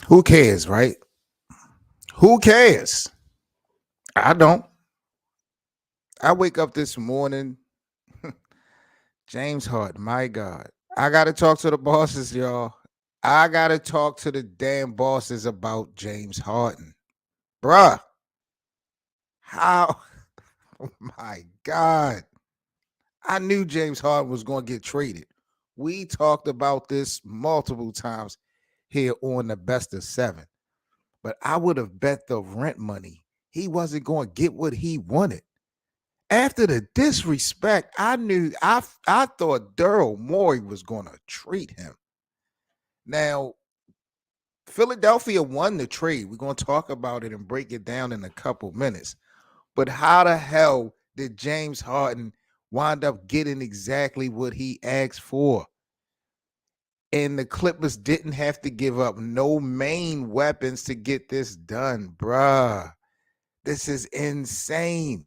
Who cares, right? Who cares? I don't. I wake up this morning, James Harden, my God. I got to talk to the bosses, y'all. I got to talk to the damn bosses about James Harden. Bruh, how? Oh my God. I knew James Harden was going to get traded. We talked about this multiple times here on the best of seven, but I would have bet the rent money he wasn't going to get what he wanted. After the disrespect, I thought Daryl Morey was going to treat him. Now, Philadelphia won the trade. We're going to talk about it and break it down in a couple minutes. But how the hell did James Harden wind up getting exactly what he asked for? And the Clippers didn't have to give up no main weapons to get this done, bruh. This is insane.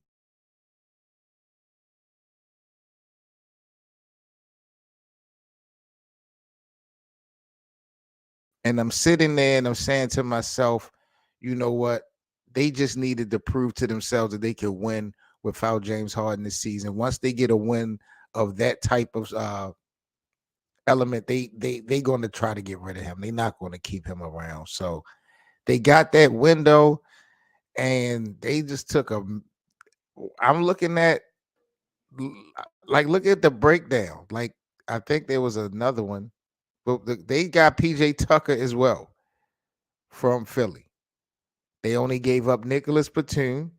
And I'm sitting there and I'm saying to myself, you know what? They just needed to prove to themselves that they could win without James Harden this season. Once they get a win of that type of element, they going to try to get rid of him. They're not going to keep him around. So they got that window, and they just took a. I'm looking at like look at the breakdown. Like I think there was another one, but they got PJ Tucker as well from Philly. They only gave up Nicholas Batum,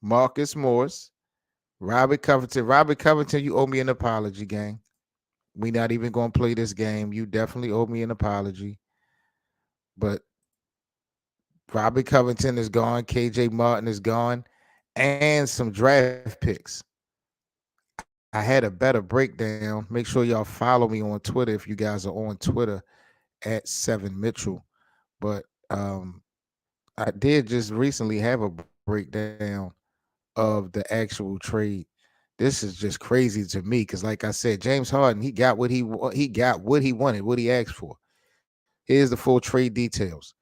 Marcus Morris, Robert Covington. Robert Covington, you owe me an apology, gang. We not even going to play this game. You definitely owe me an apology. But Robert Covington is gone. KJ Martin is gone. And some draft picks. I had a better breakdown. Make sure y'all follow me on Twitter if you guys are on Twitter at Seven Mitchell. But I did just recently have a breakdown of the actual trade. This is just crazy to me because, like I said, James Harden he got what he wanted, what he asked for. Here's the full trade details.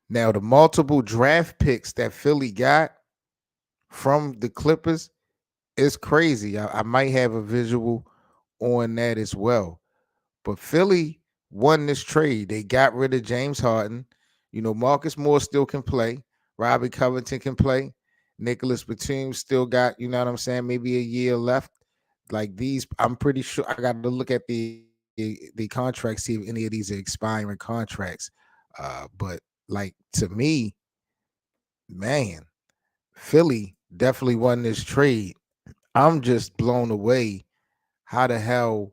Now, the multiple draft picks that Philly got from the Clippers is crazy. I might have a visual on that as well. But Philly won this trade. They got rid of James Harden. You know, Marcus Moore still can play. Robbie Covington can play. Nicholas Batum still got, you know what I'm saying, maybe a year left. Like these, I'm pretty sure I got to look at the contracts, see if any of these are expiring contracts. But like to me, man, Philly definitely won this trade. I'm just blown away how the hell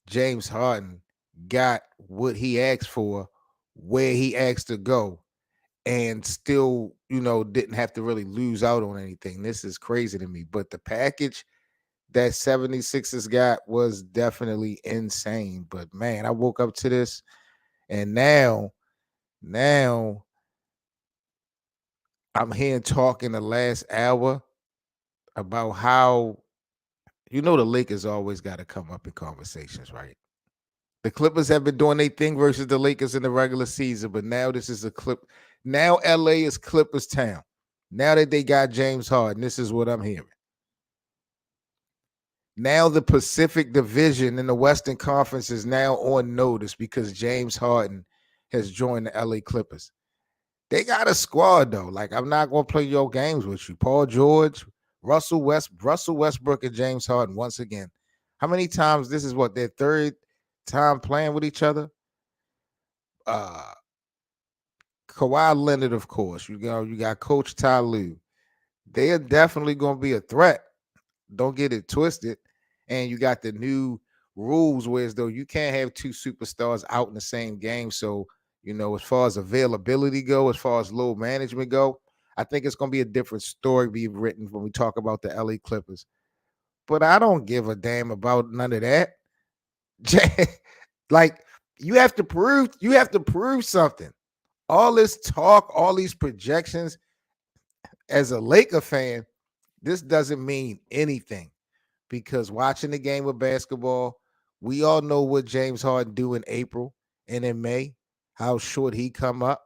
James Harden got what he asked for, where he asked to go, and still, you know, didn't have to really lose out on anything. This is crazy to me. But the package that 76ers got was definitely insane. But man, I woke up to this and now I'm here talking the last hour about how you know the Lakers always got to come up in conversations, right? The Clippers have been doing their thing versus the Lakers in the regular season, but now this is a clip. Now LA is Clippers town. Now that they got James Harden, this is what I'm hearing. Now the Pacific Division in the Western Conference is now on notice because James Harden has joined the LA Clippers. They got a squad though. Like I'm not going to play your games with you. Paul George, Russell Westbrook, and James Harden once again. How many times? This is what their third time playing with each other. Uh, Kawhi Leonard, of course. You got Coach Ty Lue. They are definitely going to be a threat. Don't get it twisted. And you got the new rules, whereas though you can't have two superstars out in the same game. So, you know, as far as availability go, as far as load management go, I think it's going to be a different story be written when we talk about the LA Clippers. But I don't give a damn about none of that. Like you have to prove something. All this talk, all these projections, as a Laker fan, this doesn't mean anything because watching the game of basketball, We all know what James Harden do in April and in May, how short he come up.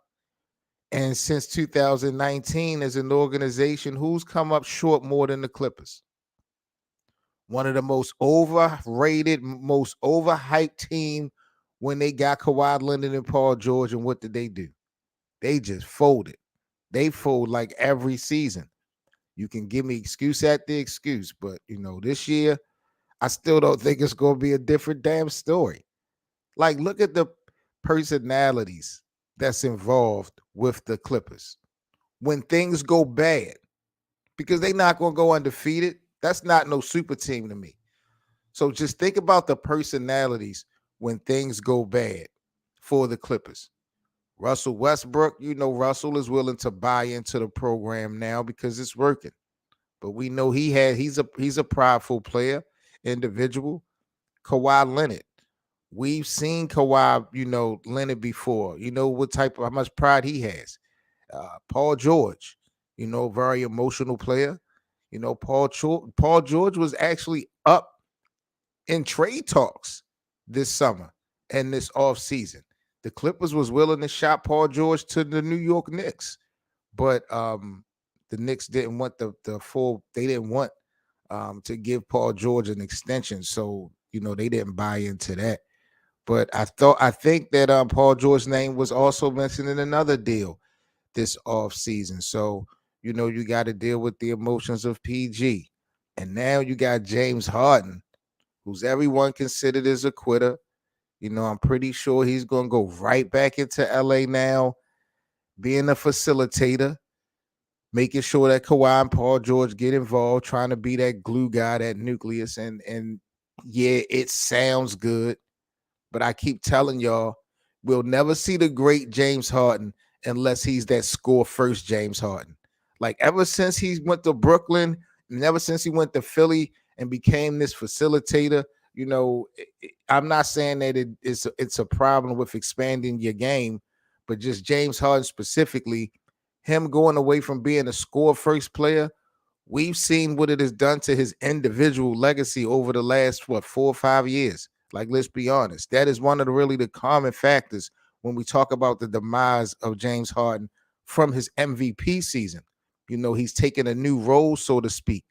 And since 2019, as an organization, who's come up short more than the Clippers? One of the most overrated, most overhyped team when they got Kawhi Leonard and Paul George. And what did they do? They just folded. They fold like every season. You can give me excuse at the excuse, but this year, I still don't think it's going to be a different damn story. Like, look at the personalities that's involved with the Clippers. When things go bad, because they're not going to go undefeated, that's not no super team to me. So just think about the personalities when things go bad for the Clippers. Russell Westbrook, Russell is willing to buy into the program now because it's working. But we know he's a prideful player, individual. Kawhi Leonard. We've seen Kawhi, Leonard before. You know how much pride he has. Paul George, very emotional player. Paul George was actually up in trade talks this summer and this offseason. The Clippers was willing to shop Paul George to the New York Knicks, but the Knicks didn't want the full. They didn't want to give Paul George an extension, so they didn't buy into that. But I think that Paul George's name was also mentioned in another deal this offseason. So you got to deal with the emotions of PG, and now you got James Harden, who's everyone considered as a quitter. I'm pretty sure he's going to go right back into LA now, being a facilitator, making sure that Kawhi and Paul George get involved, trying to be that glue guy, that nucleus. And yeah, it sounds good, but I keep telling y'all, we'll never see the great James Harden unless he's that score first James Harden. Like ever since he went to Brooklyn, and ever since he went to Philly and became this facilitator, I'm not saying that it's a problem with expanding your game, but just James Harden specifically, him going away from being a score first player, we've seen what it has done to his individual legacy over the last 4 or 5 years. Like, let's be honest, that is one of the common factors when we talk about the demise of James Harden from his MVP season. He's taken a new role, so to speak.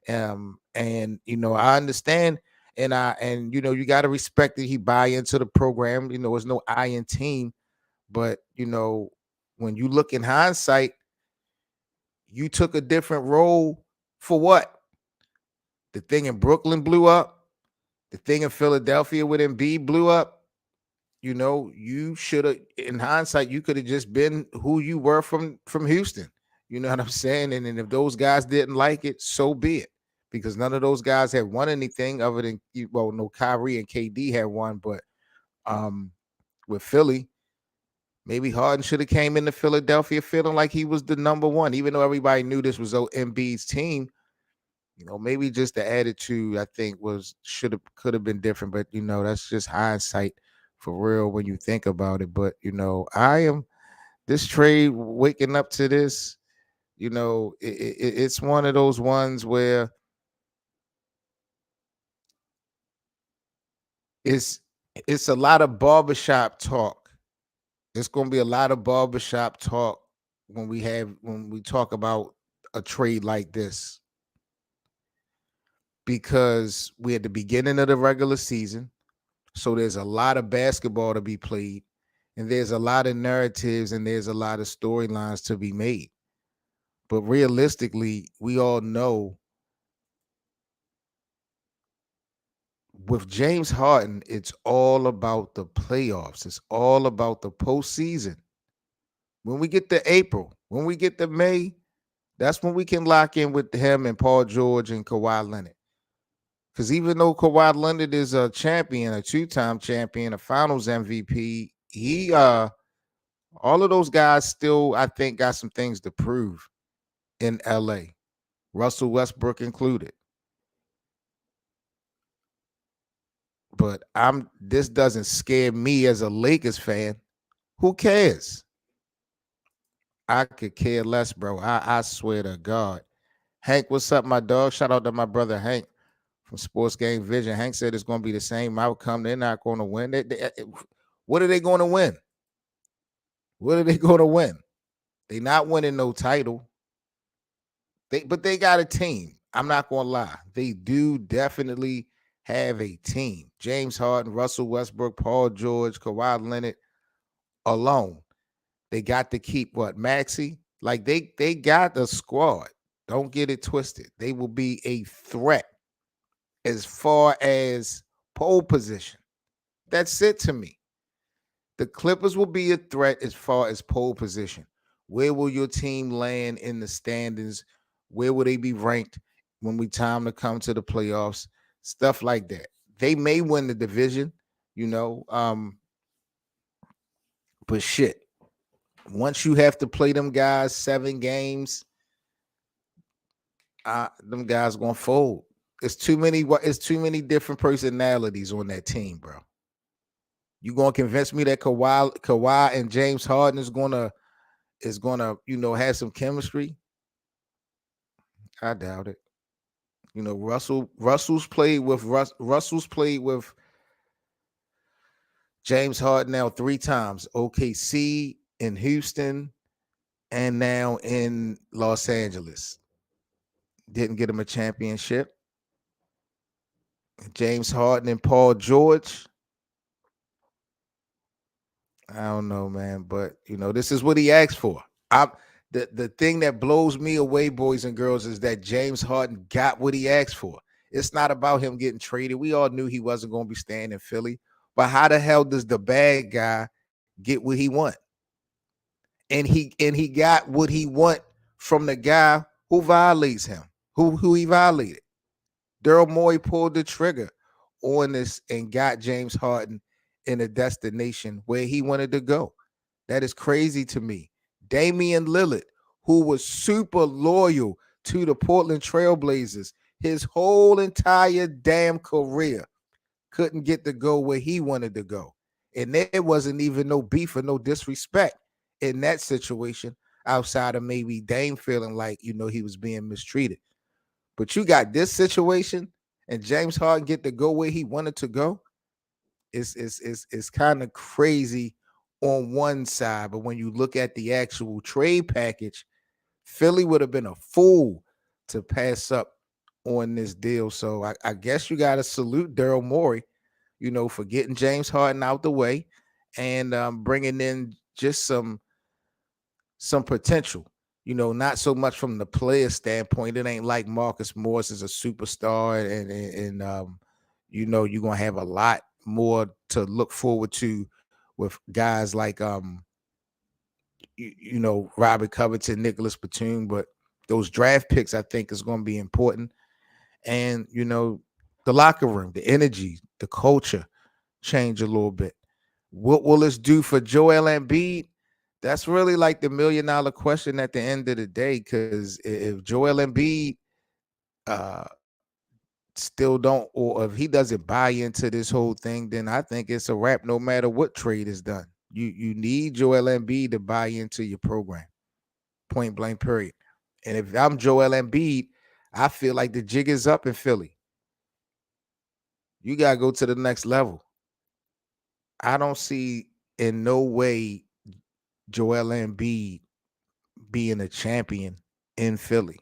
And I understand, and you got to respect that he buy into the program. There's no I in team, but when you look in hindsight, you took a different role for what? The thing in Brooklyn blew up. The thing in Philadelphia with Embiid blew up. You should have, in hindsight, you could have just been who you were from Houston. You know what I'm saying? And if those guys didn't like it, so be it. Because none of those guys had won anything other than, no, Kyrie and KD had won, but with Philly, maybe Harden should have came into Philadelphia feeling like he was the number one, even though everybody knew this was Embiid's team. Maybe just the attitude, I think, could have been different, but that's just hindsight for real when you think about it. But I am this trade waking up to this. It's one of those ones where it's a lot of barbershop talk. It's going to be a lot of barbershop talk when we talk about a trade like this, because we're at the beginning of the regular season. So there's a lot of basketball to be played, and there's a lot of narratives, and there's a lot of storylines to be made. But realistically, we all know with James Harden, it's all about the playoffs. It's all about the postseason. When we get to April, when we get to May, that's when we can lock in with him and Paul George and Kawhi Leonard. Because even though Kawhi Leonard is a champion, a two-time champion, a Finals MVP, all of those guys still, I think, got some things to prove in LA. Russell Westbrook included. But this doesn't scare me as a Lakers fan. Who cares? I could care less, bro. I swear to God. Hank, what's up, my dog? Shout out to my brother Hank from Sports Game Vision. Hank said it's going to be the same outcome. They're not going to win. What are they going to win? What are they going to win? They're not winning no title. But they got a team. I'm not going to lie. They do definitely have a team. James Harden, Russell Westbrook, Paul George, Kawhi Leonard alone. They got to keep what? Maxey? Like they got the squad. Don't get it twisted. They will be a threat as far as pole position. That's it to me. The Clippers will be a threat as far as pole position. Where will your team land in the standings? Where will they be ranked when we time to come to the playoffs? Stuff like that. They may win the division, you know. But shit, once you have to play them guys 7 games, them guys gonna fold. It's too many different personalities on that team, bro. You gonna convince me that Kawhi and James Harden is gonna have some chemistry? I doubt it. Russell's played with James Harden now 3 times. OKC, in Houston, and now in Los Angeles. Didn't get him a championship. James Harden and Paul George. I don't know, man, but this is what he asked for. The thing that blows me away, boys and girls, is that James Harden got what he asked for. It's not about him getting traded. We all knew he wasn't going to be staying in Philly. But how the hell does the bad guy get what he want? And he got what he want from the guy who violates him, who he violated. Daryl Morey pulled the trigger on this and got James Harden in a destination where he wanted to go. That is crazy to me. Damian Lillard, who was super loyal to the Portland Trailblazers his whole entire damn career, couldn't get to go where he wanted to go. And there wasn't even no beef or no disrespect in that situation outside of maybe Dame feeling like, he was being mistreated. But you got this situation and James Harden get to go where he wanted to go. It's kind of crazy on one side, but when you look at the actual trade package, Philly would have been a fool to pass up on this deal. So I guess you got to salute Daryl Morey, for getting James Harden out the way and bringing in just some potential. Not so much from the player standpoint. It ain't like Marcus Morris is a superstar, and you're gonna have a lot more to look forward to with guys like Robert Covington, Nicholas Batum. But those draft picks, I think, is going to be important. And the locker room, the energy, the culture change a little bit. What will this do for Joel Embiid? That's really like the $1 million question at the end of the day. Because if Joel Embiid still don't, or if he doesn't buy into this whole thing, then I think it's a wrap no matter what trade is done. You need Joel Embiid to buy into your program. Point blank, period. And if I'm Joel Embiid, I feel like the jig is up in Philly. You got to go to the next level. I don't see in no way Joel Embiid being a champion in Philly.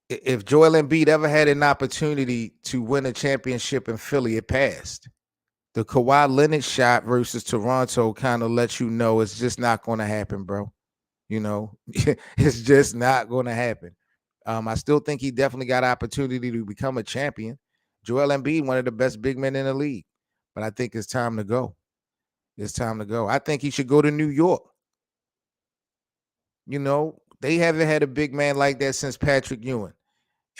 If Joel Embiid ever had an opportunity to win a championship in Philly, it passed. The Kawhi Leonard shot versus Toronto kind of lets you know it's just not going to happen, bro. It's just not going to happen. I still think he definitely got an opportunity to become a champion. Joel Embiid, one of the best big men in the league. But I think it's time to go. It's time to go. I think he should go to New York. They haven't had a big man like that since Patrick Ewing.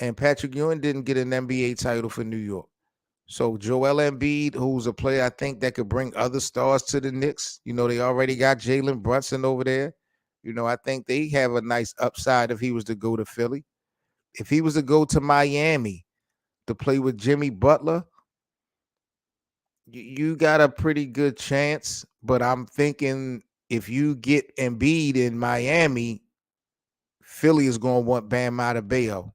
And Patrick Ewing didn't get an NBA title for New York. So Joel Embiid, who's a player I think that could bring other stars to the Knicks. They already got Jalen Brunson over there. I think they have a nice upside if he was to go to Philly. If he was to go to Miami to play with Jimmy Butler, you got a pretty good chance. But I'm thinking if you get Embiid in Miami, Philly is going to want Bam Adebayo.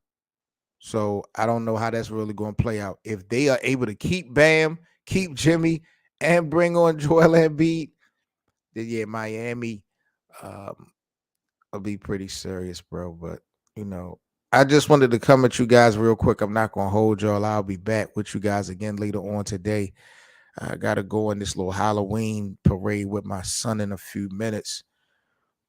So I don't know how that's really going to play out. If they are able to keep Bam, keep Jimmy, and bring on Joel Embiid, then yeah, Miami will be pretty serious, bro. But I just wanted to come at you guys real quick. I'm not going to hold y'all. I'll be back with you guys again later on today. I got to go on this little Halloween parade with my son in a few minutes.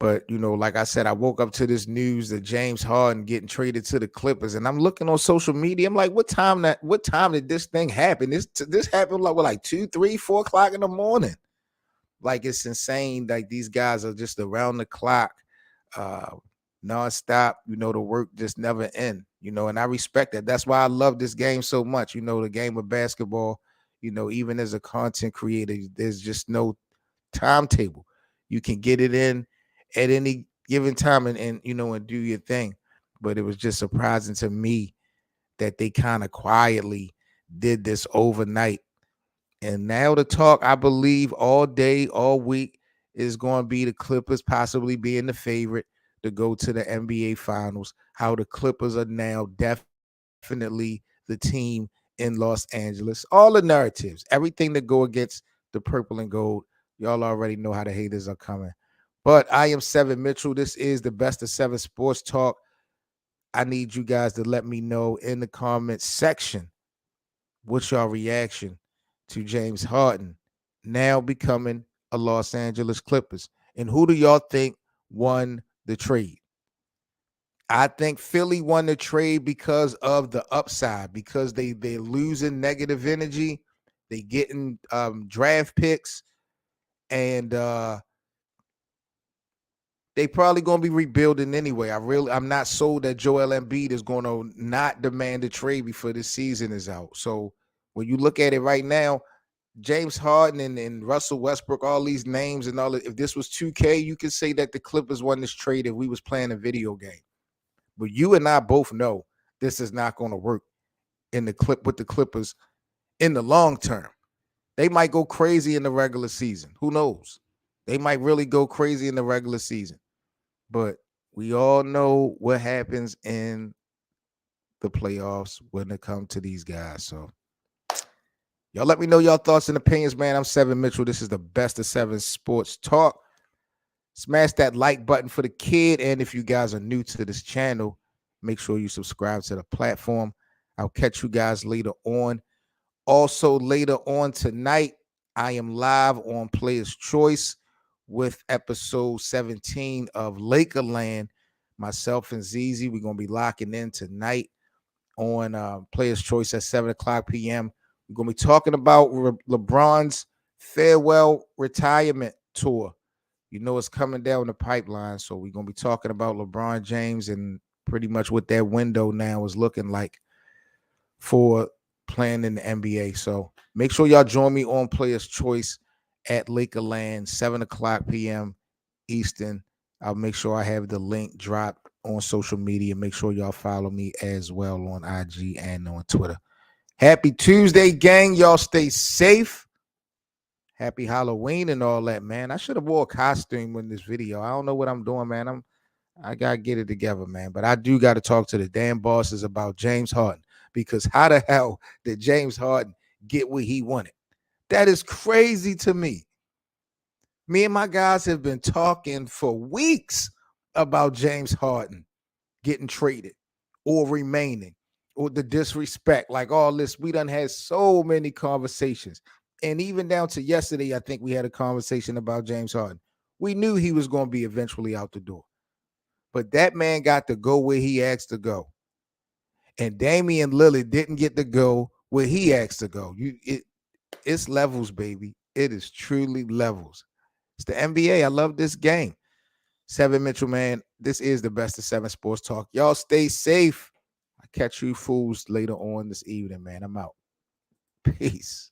But, like I said, I woke up to this news that James Harden getting traded to the Clippers, and I'm looking on social media. I'm like, what time did this thing happen? This happened like 2, 3, 4 o'clock in the morning. Like, it's insane. Like, these guys are just around the clock, nonstop. The work just never end, and I respect that. That's why I love this game so much. The game of basketball, even as a content creator, there's just no timetable. You can get it in at any given time and do your thing. But it was just surprising to me that they kind of quietly did this overnight. And now the talk, I believe, all day, all week is going to be the Clippers possibly being the favorite to go to the NBA Finals. How the Clippers are now definitely the team in Los Angeles. All the narratives, everything that go against the purple and gold. Y'all already know how the haters are coming. But I am Seven Mitchell. This is the Best of Seven Sports Talk. I need you guys to let me know in the comments section what's your reaction to James Harden now becoming a Los Angeles Clippers. And who do y'all think won the trade? I think Philly won the trade because of the upside, because they're losing negative energy. They getting draft picks, and they probably going to be rebuilding anyway. I'm not sold that Joel Embiid is going to not demand a trade before this season is out. So when you look at it right now, James Harden and Russell Westbrook, all these names and all, if this was 2K, you could say that the Clippers won this trade if we was playing a video game. But you and I both know this is not going to work with the Clippers in the long term. They might go crazy in the regular season. Who knows? They might really go crazy in the regular season. But we all know what happens in the playoffs when it comes to these guys. So y'all let me know your thoughts and opinions, man. I'm Seven Mitchell. This is the Best of Seven Sports Talk. Smash that like button for the kid. And if you guys are new to this channel, make sure you subscribe to the platform. I'll catch you guys later on. Also, later on tonight, I am live on Players Choice with episode 17 of Lakerland. Myself and ZZ, we're going to be locking in tonight on Players Choice at 7 o'clock p.m. We're going to be talking about LeBron's farewell retirement tour. It's coming down the pipeline, so we're going to be talking about LeBron James and pretty much what that window now is looking like for playing in the NBA. So make sure y'all join me on Players Choice at Lakerland, 7 o'clock p.m. Eastern. I'll make sure I have the link dropped on social media. Make sure y'all follow me as well on IG and on Twitter. Happy Tuesday, gang. Y'all stay safe. Happy Halloween and all that, man. I should have wore a costume in this video. I don't know what I'm doing, man. I got to get it together, man. But I do got to talk to the damn bosses about James Harden, because how the hell did James Harden get what he wanted? That is crazy to me. Me and my guys have been talking for weeks about James Harden getting traded or remaining, or the disrespect, like all this. We done had so many conversations. And even down to yesterday, I think we had a conversation about James Harden. We knew he was going to be eventually out the door. But that man got to go where he asked to go. And Damian Lillard didn't get to go where he asked to go. It's levels, baby. It is truly levels. It's the NBA. I love this game. Seven Mitchell, man. This is the Best of Seven Sports Talk. Y'all stay safe. I catch you fools later on this evening, man. I'm out. Peace.